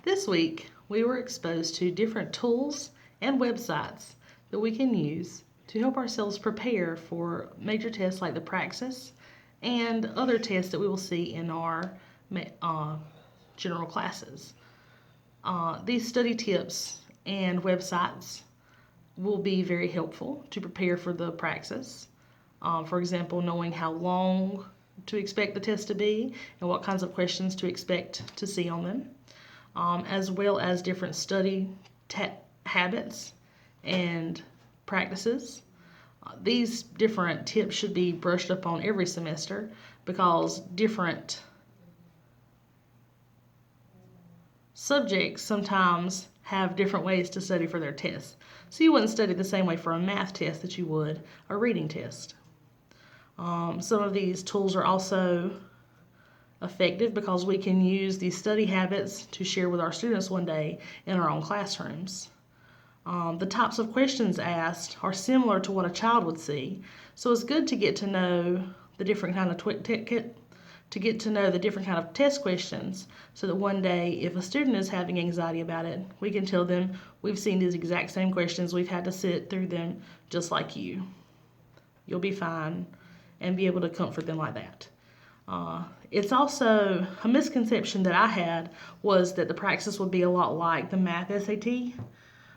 This week, we were exposed to different tools and websites that we can use to help ourselves prepare for major tests like the Praxis and other tests that we will see in our general classes. These study tips and websites will be very helpful to prepare for the Praxis. For example, knowing how long to expect the test to be and what kinds of questions to expect to see on them, as well as different study habits and practices. These different tips should be brushed up on every semester because different subjects sometimes have different ways to study for their tests. So you wouldn't study the same way for a math test that you would a reading test. Some of these tools are also effective because we can use these study habits to share with our students one day in our own classrooms. The types of questions asked are similar to what a child would see, so it's good to get to know the different kind of test questions, so that one day if a student is having anxiety about it, we can tell them we've seen these exact same questions, we've had to sit through them just like you. You'll be fine, and be able to comfort them like that. It's also a misconception that I had was that the Praxis would be a lot like the math SAT,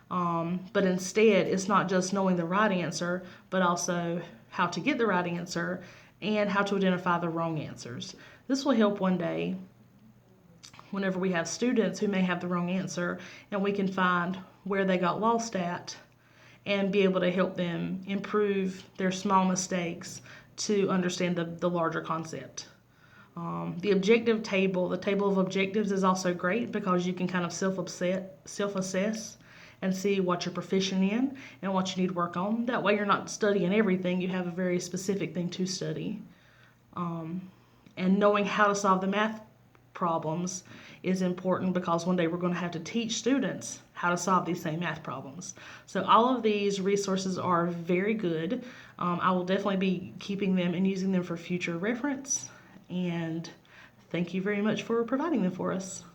but instead it's not just knowing the right answer, but also how to get the right answer and how to identify the wrong answers. This will help one day whenever we have students who may have the wrong answer, and we can find where they got lost at and be able to help them improve their small mistakes to understand the larger concept. The objective table, the table of objectives, is also great because you can kind of self-assess and see what you're proficient in and what you need to work on. That way you're not studying everything, you have a very specific thing to study. And knowing how to solve the math problems is important because one day we're going to have to teach students how to solve these same math problems. So all of these resources are very good. I will definitely be keeping them and using them for future reference. And thank you very much for providing them for us.